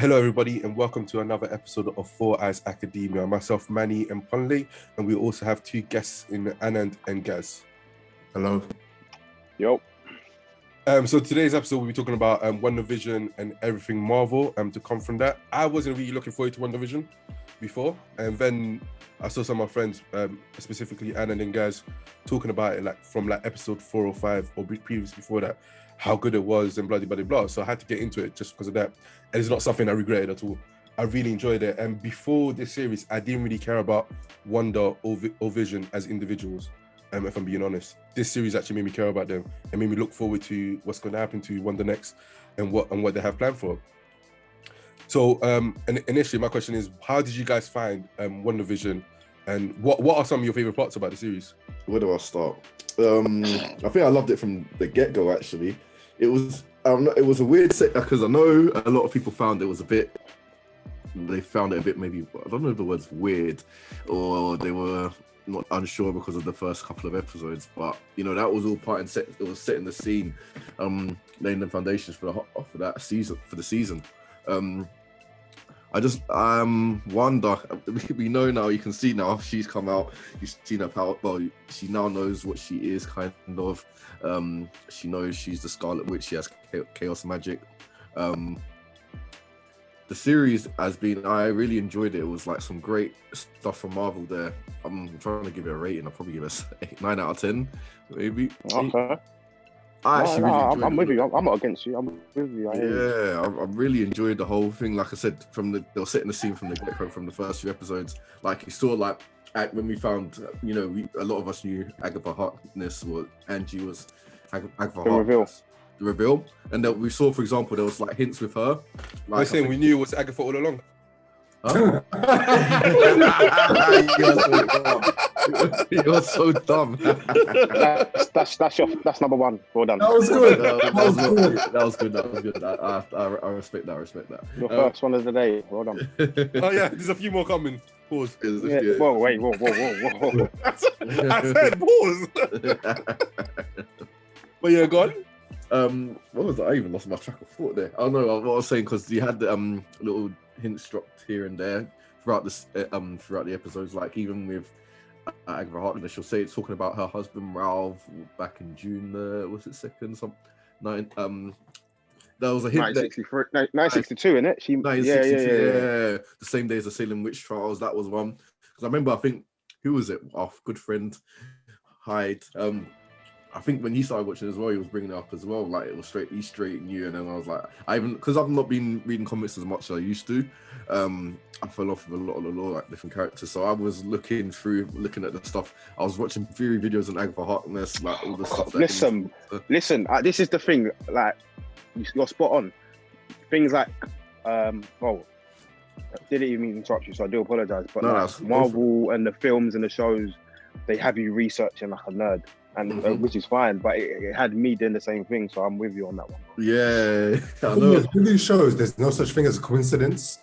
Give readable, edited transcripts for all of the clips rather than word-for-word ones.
Hello, everybody, and welcome to another episode of Four Eyes Academia. Myself, Manny, and Ponle, and we also have two guests in Anand and Gaz. Hello. Yo. So today's episode, we'll be talking about WandaVision and everything Marvel. To come from that, I wasn't really looking forward to WandaVision before, and then I saw some of my friends, specifically Anand and Gaz, talking about it from episode 4 or 5 or previous before that, how good it was and blah blah blah. So I had to get into it just because of that, and it's not something I regretted at all. I really enjoyed it, and before this series, I didn't really care about Wanda or Vision as individuals. If I'm being honest, this series actually made me care about them and made me look forward to what's going to happen to Wanda next and what they have planned for. So, and initially, my question is, how did you guys find WandaVision, and what are some of your favorite parts about the series? Where do I start? I think I loved it from the get-go. Actually, it was a weird set because I know a lot of people found it was a bit. They found it a bit, maybe, I don't know if the word's weird, or they were not unsure because of the first couple of episodes, but that was all part and set. It was setting the scene, laying the foundations for the season. Wanda, we know now, you can see now she's come out, you've seen her power, well, she now knows what she is, kind of. She knows she's the Scarlet Witch, she has chaos magic. The series has been, I really enjoyed it. It was like some great stuff from Marvel there. I'm trying to give it a rating. I'll probably give it a 9 out of 10, maybe. Okay. I'm with you. I'm not against you. I'm with you. I really enjoyed the whole thing. Like I said, they were setting the scene from the get-go, from the first few episodes. Like you saw, when we found, a lot of us knew Agatha Harkness, or Angie was Agatha Harkness. The reveal, and that we saw, for example, there was hints with her. We're saying we knew it was Agatha all along. Huh? You're so dumb. That's number one. Well done. That was good. That was good. I respect that. Your first one of the day. Well done. Oh yeah, there's a few more coming. Pause. Yeah. Whoa. I said pause. But yeah, go on. What was that? I even lost my track of thought there. Oh no, what I was saying, because you had the little hints dropped here and there throughout the episodes, like even with Agatha Harkness, she'll say it's talking about her husband Ralph back in June. Was it 2nd? There was a hint. 1962, isn't it? 1962. Yeah. The same day as the Salem witch trials. That was one. Because I remember, I think, who was it? Our good friend Hyde. I think when he started watching as well, he was bringing it up as well. Like, it was straight knew, and then I was like, because I've not been reading comics as much as I used to. I fell off with a lot of the lore, different characters. So I was looking at the stuff. I was watching theory videos on Agatha Harkness, all the stuff. Listen. This is the thing. You're spot on. Things like, didn't even mean to interrupt you, so I do apologize. But Marvel and the films and the shows, they have you researching like a nerd. And which is fine, but it had me doing the same thing, so I'm with you on that one. Yeah, I know. With these shows, there's no such thing as a coincidence.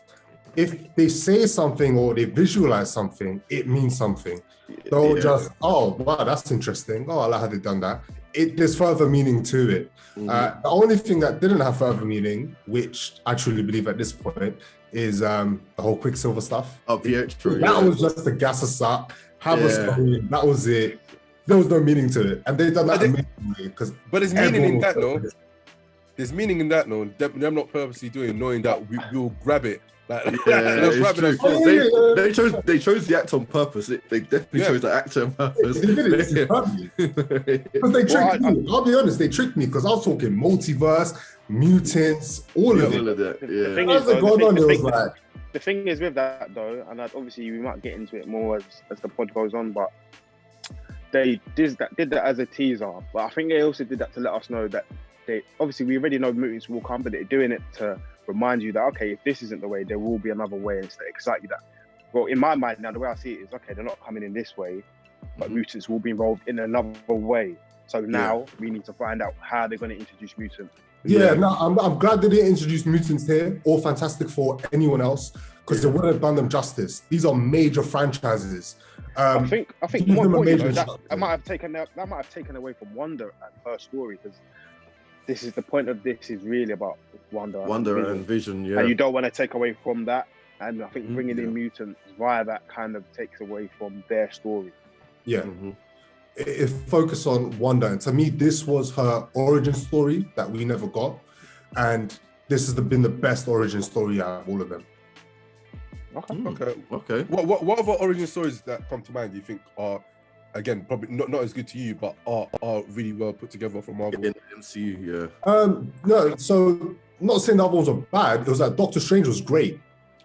If they say something or they visualize something, it means something. Don't just, oh, wow, that's interesting. Oh, I like how they've done that. There's further meaning to it. The only thing that didn't have further meaning, which I truly believe at this point, is the whole Quicksilver stuff. Oh, yeah, true. That was just the gas us up. That was it. There was no meaning to it, and they've done that amazingly. But there's meaning in that, no? There's meaning in that, no? Them not purposely doing, knowing that we'll grab it. They chose the actor on purpose. They definitely chose the actor on purpose. They did it because they tricked me. I'll be honest, they tricked me because I was talking multiverse, mutants, all of it. The thing is with that though, and obviously we might get into it more as the pod goes on, but they did that as a teaser, but I think they also did that to let us know that we already know mutants will come, but they're doing it to remind you that, okay, if this isn't the way, there will be another way, and to excite you that, well, in my mind now, the way I see it is, okay, they're not coming in this way, but mutants will be involved in another way. So now we need to find out how they're going to introduce mutants. I'm glad they didn't introduce mutants here or Fantastic Four, anyone else, because they wouldn't have done them justice. These are major franchises. I think that might have taken away from Wanda at her story, because this is the point of this is really about Wanda and Vision, yeah. And you don't want to take away from that. And I think bringing in mutants via that kind of takes away from their story. Yeah. It focused on Wanda, and to me, this was her origin story that we never got, and this has been the best origin story out of all of them. Okay. What other origin stories that come to mind do you think are, again, probably not as good to you, but are really well put together from Marvel? In the MCU, yeah. No, so not saying the other ones were bad. It was like Doctor Strange was great.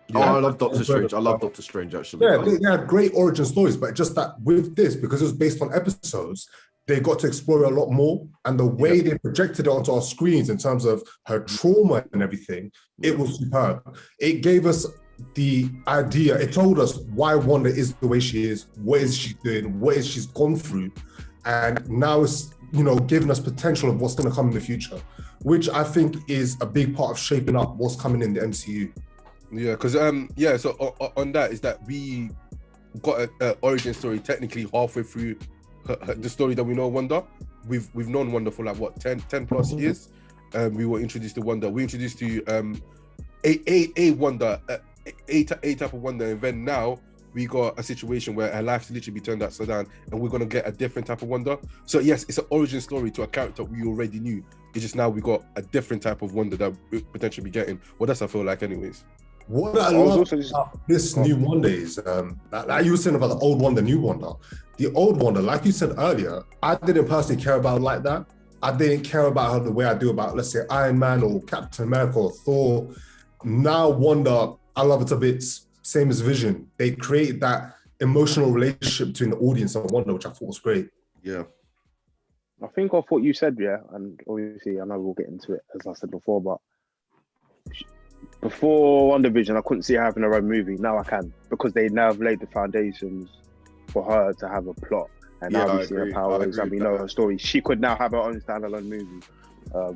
Yeah. I love Doctor Strange. I love Doctor Strange, actually. Yeah, they had great origin stories, but just that with this, because it was based on episodes, they got to explore it a lot more. And the way they projected it onto our screens in terms of her trauma and everything, it was superb. It gave us the idea, it told us why Wanda is the way she is, what is she doing, what is she's gone through. And now it's, giving us potential of what's going to come in the future, which I think is a big part of shaping up what's coming in the MCU. Yeah, because so on that is that we got an origin story technically halfway through the story that we know Wanda. We've known Wanda for like what 10 plus years. We were introduced to Wanda. We introduced to a Wanda, a type of Wanda, and then now we got a situation where her life's literally be turned upside down, and we're gonna get a different type of Wanda. So yes, it's an origin story to a character we already knew. It's just now we got a different type of Wanda that we potentially be getting. Well, that's I feel like, anyways. What I love about this new Wanda is, like you were saying about the old Wanda, new Wanda. The old Wanda, like you said earlier, I didn't personally care about like that. I didn't care about her the way I do about, let's say, Iron Man or Captain America or Thor. Now Wanda, I love it a bit, same as Vision. They created that emotional relationship between the audience and Wanda, which I thought was great. Yeah. I think off what you said, and obviously I know we'll get into it, as I said before, but before WandaVision, I couldn't see her having her own movie. Now I can, because they now have laid the foundations for her to have a plot, and now we see her powers and we know her story. She could now have her own standalone movie,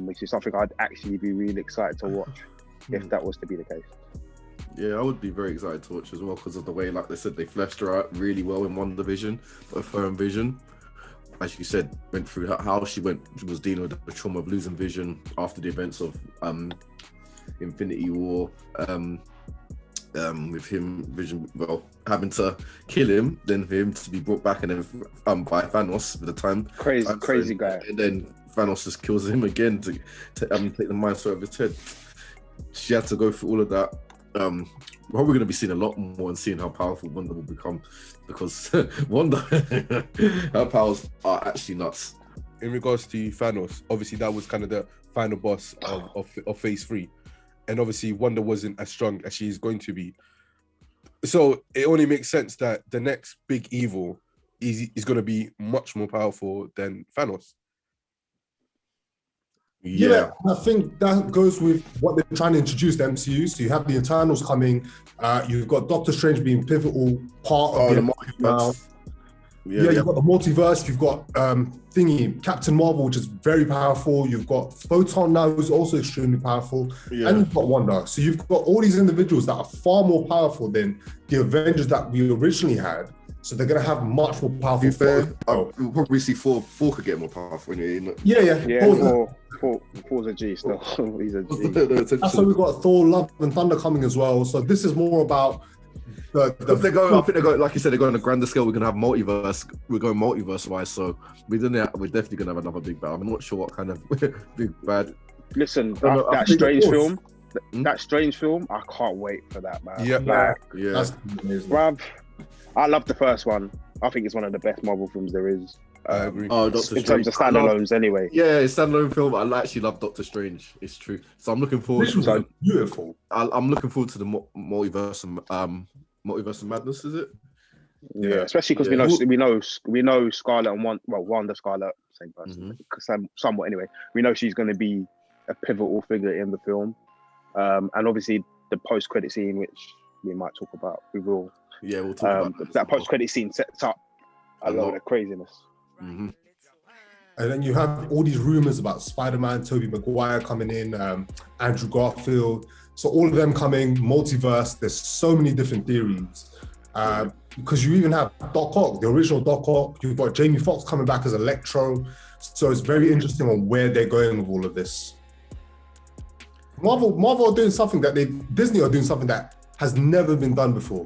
which is something I'd actually be really excited to watch if that was to be the case. Yeah, I would be very excited to watch as well, because of the way, like they said, they fleshed her out really well in WandaVision, both her and Vision. As you said, went through how she was dealing with the trauma of losing Vision after the events of Infinity War, with him, Vision, having to kill him, then for him to be brought back, and then by Thanos at the time. Crazy guy. And then Thanos just kills him again to take the mind out of his head. She had to go through all of that. We're probably going to be seeing a lot more and seeing how powerful Wanda will become, because Wanda, her powers are actually nuts. In regards to Thanos, obviously that was kind of the final boss of Phase 3. And obviously Wanda wasn't as strong as she's going to be. So it only makes sense that the next big evil is going to be much more powerful than Thanos. Yeah, I think that goes with what they're trying to introduce the MCU. So you have the Eternals coming. You've got Doctor Strange being pivotal part of the multiverse. You've got the multiverse. You've got Captain Marvel, which is very powerful. You've got Photon now, who's also extremely powerful, and you've got Wanda. So you've got all these individuals that are far more powerful than the Avengers that we originally had. So they're gonna have much more powerful. We'll probably see Thor could get more powerful. Thor's a G still. He's a G. That's why we've got Thor, Love and Thunder coming as well. So this is more about I think they're going, like you said, they're going on a grander scale. We're gonna have multiverse. We're going multiverse wise. So we're definitely gonna have another big bad. I'm not sure what kind of big bad. Listen, that Strange film. That Strange film. I can't wait for that, man. That's amazing. Bruv, I love the first one. I think it's one of the best Marvel films there is. I agree. In terms of standalones, anyway. Yeah, it's standalone film. I actually love Doctor Strange. It's true. So I'm looking forward. This was beautiful. I'm looking forward to the multiverse and Multiverse of Madness. Is it? Yeah, especially because we know Scarlet and Wanda Scarlet, same person, somewhat anyway. We know she's going to be a pivotal figure in the film, and obviously the post-credit scene, which we might talk about. We will. Yeah, we'll talk about that post-credit scene sets up a lot of craziness. Mm-hmm. And then you have all these rumors about Spider-Man, Tobey Maguire coming in, Andrew Garfield. So all of them coming, multiverse. There's so many different theories. Because you even have Doc Ock, the original Doc Ock. You've got Jamie Foxx coming back as Electro. So it's very interesting on where they're going with all of this. Marvel are doing something that Disney are doing something that has never been done before.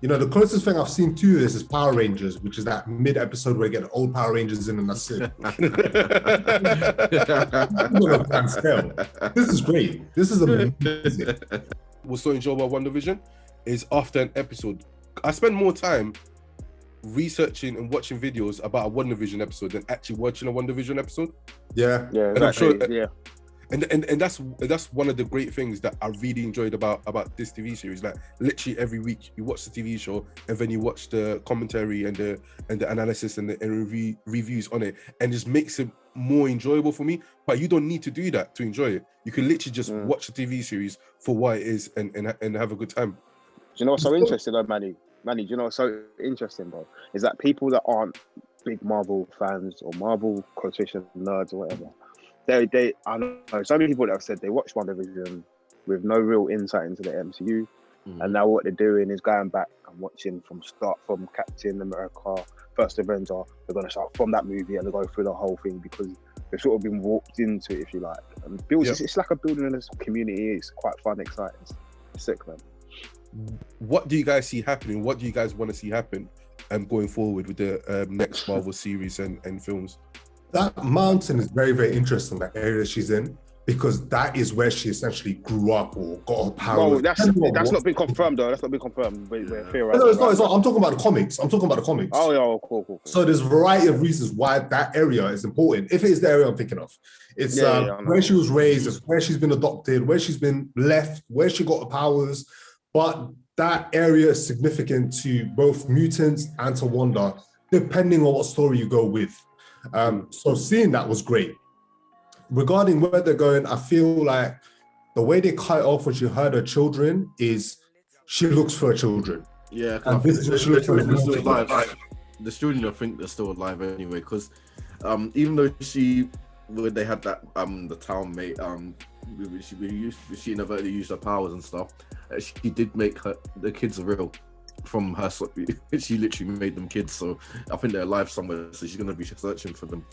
You know, the closest thing I've seen to this is Power Rangers, which is that mid-episode where you get the old Power Rangers in and that's it. On a grand scale. This is great. This is amazing. What's so enjoyable about WandaVision is after an episode, I spend more time researching and watching videos about a WandaVision episode than actually watching a WandaVision episode. Yeah. Yeah, And I'm sure, exactly. Yeah. And that's one of the great things that I really enjoyed about this TV series. Like literally every week you watch the TV show and then you watch the commentary and the analysis and the reviews on it, and just makes it more enjoyable for me. But you don't need to do that to enjoy it. You can literally just watch the TV series for what it is and have a good time. Do you know what's so interesting though, Manny? Manny, do you know what's so interesting, bro? Is that people that aren't big Marvel fans or Marvel quotation nerds or whatever, I know so many people that have said they watched WandaVision with no real insight into the MCU, and now what they're doing is going back and watching from Captain America, First Avenger. They're going to start from that movie and they go through the whole thing because they've sort of been warped into it, if you like. And it's like a building in this community. It's quite fun, exciting. It's sick, man. What do you guys see happening? What do you guys want to see happen going forward with the next Marvel series and films? That mountain is very, very interesting, that area she's in, because that is where she essentially grew up or got her power. No, that's not been confirmed though. That's not been confirmed. We're theorizing. No, it's not. I'm talking about the comics. Oh, yeah, cool. So there's a variety of reasons why that area is important. If it is the area I'm thinking of, it's where she was raised, it's where she's been adopted, where she's been left, where she got her powers. But that area is significant to both mutants and to Wanda, depending on what story you go with. So seeing that was great. Regarding where they're going, I feel like the way they cut it off when she heard her children is she looks for her children. Yeah, and this is what she looks for. The children, I think they're still alive anyway, because even though when they had that the town mate, she inadvertently used her powers and stuff, she did make the kids real from her. She literally made them kids, so I think they're alive somewhere, so she's gonna be searching for them.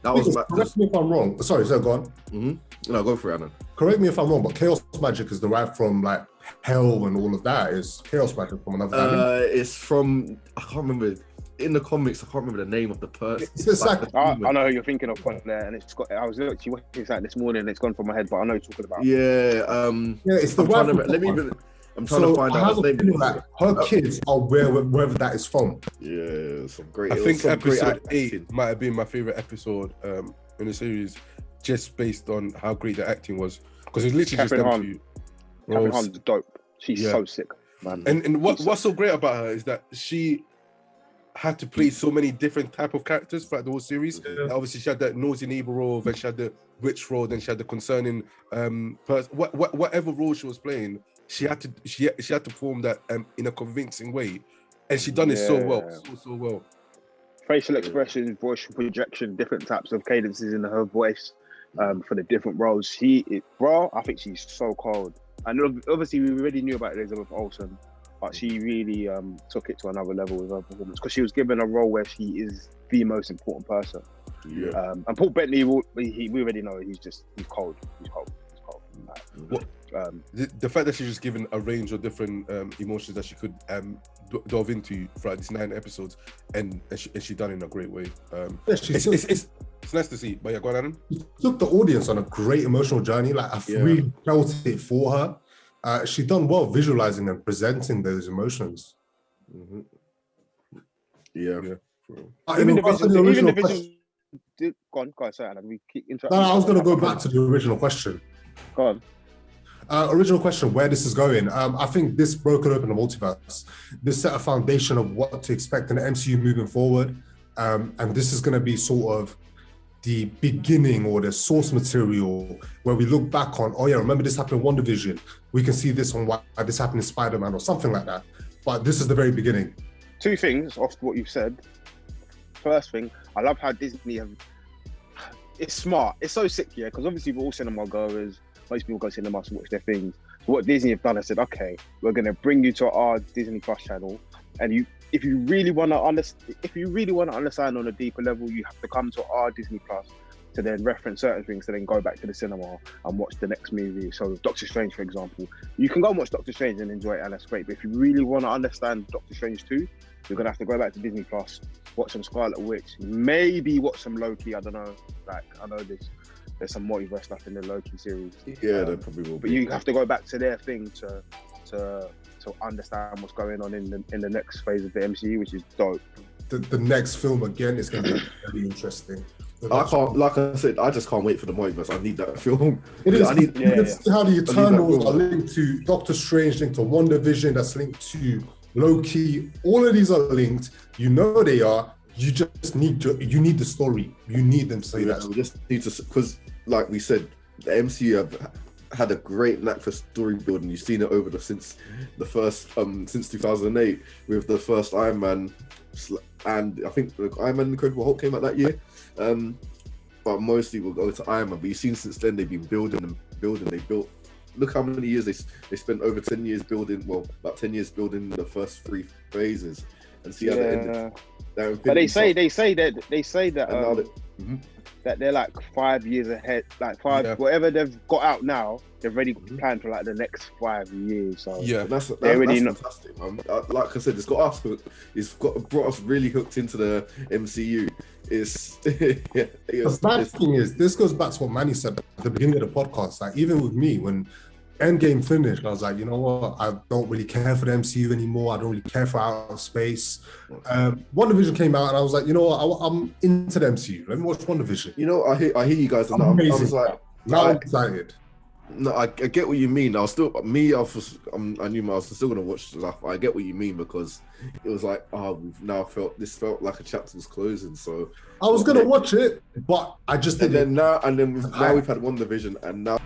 Correct me if I'm wrong. Sorry, go on. No, go for it, Alan. Correct me if I'm wrong, but chaos magic is derived from like hell and all of that. Is chaos magic from another dimension? It's from, I can't remember. In the comics, I can't remember the name of the person. I know who you're thinking of on there, and it's got. I was literally watching that this morning, and it's gone from my head, but I know you're talking about. It's the I'm trying to find out his name. Like, her kids are wherever that is from. Yeah, some great. I think episode 8 might have been my favorite episode in the series, just based on how great the acting was. Because it's literally Catherine Hahn's dope. She's so sick, man. And what's so great about her is that she had to play so many different type of characters throughout the whole series. Obviously, she had that nosy neighbor role, then she had the witch role, then she had the concerning person. Whatever role she was playing, she had to perform that in a convincing way, and she done it so well. Facial expressions, voice projection, different types of cadences in her voice for the different roles. I think she's so cold. And obviously, we already knew about Elizabeth Olsen, but she really took it to another level with her performance because she was given a role where she is the most important person. Yeah. And Paul Bettany, we already know he's cold. He's cold. The fact that she's just given a range of different emotions that she could delve into throughout these 9 episodes, and she done it in a great way. It's nice to see. But yeah, go on, Adam. She took the audience on a great emotional journey. Like I really felt it for her. She done well visualizing and presenting those emotions. Yeah. Even the original question. Go on, sorry, Adam. We keep interrupting. No, I was going to go back to the original question. Go on. Original question, where this is going. I think this broke it open the multiverse. This set a foundation of what to expect in the MCU moving forward. And this is going to be sort of the beginning or the source material where we look back on, oh yeah, remember this happened in WandaVision. We can see this on why this happened in Spider-Man or something like that. But this is the very beginning. 2 things off what you've said. First thing, I love how Disney it's smart. It's so sick, yeah, because obviously we're all cinema goers. Most people go to cinema to watch their things. So what Disney have done, I said, okay, we're going to bring you to our Disney Plus channel, and if you really want to understand on a deeper level, you have to come to our Disney Plus. to then reference certain things to then go back to the cinema and watch the next movie. So with Doctor Strange, for example, you can go and watch Doctor Strange and enjoy it, and that's great. But if you really want to understand Doctor Strange 2, you're gonna have to go back to Disney Plus, watch some Scarlet Witch, maybe watch some Loki. I don't know. Like, I know there's some multiverse stuff in the Loki series. Yeah, there probably will be. But you have to go back to their thing to understand what's going on in the next phase of the MCU, which is dope. The next film again is going to be very interesting. I can't, like I said, I just can't wait for the multiverse. I need that film. It is. You can yeah. see how the Eternals are linked to Doctor Strange, linked to WandaVision, that's linked to Loki. All of these are linked. You know they are. You just need you need the story. You need them to say that. We just need to, because like we said, the MCU have had a great knack for story building. You've seen it since 2008 with the first Iron Man, and I think Iron Man and Incredible Hulk came out that year. But mostly we'll go to Iron Man. But you've seen since then they've been building. They built. Look how many years they spent, over 10 years building. Well, about 10 years building the first 3 phases, and see how they ended. But they say that that they're like 5 years ahead, like whatever they've got out now, they've already planned for like the next 5 years. So yeah, that's fantastic, man. Like I said, it's got us hooked. Brought us really hooked into the MCU. The bad thing is, this goes back to what Manny said at the beginning of the podcast. Like, even with me, when Endgame finished, I was like, you know what? I don't really care for the MCU anymore. I don't really care for outer space. WandaVision came out, and I was like, you know what? I'm into the MCU. Let me watch WandaVision. You know, I hear you guys. And I was like, now I'm excited. No, I get what you mean. I knew I was still gonna watch stuff. I get what you mean, because it was like, we've now felt like a chapter was closing. So I was gonna watch it, but I just didn't. Now we've had WandaVision, and now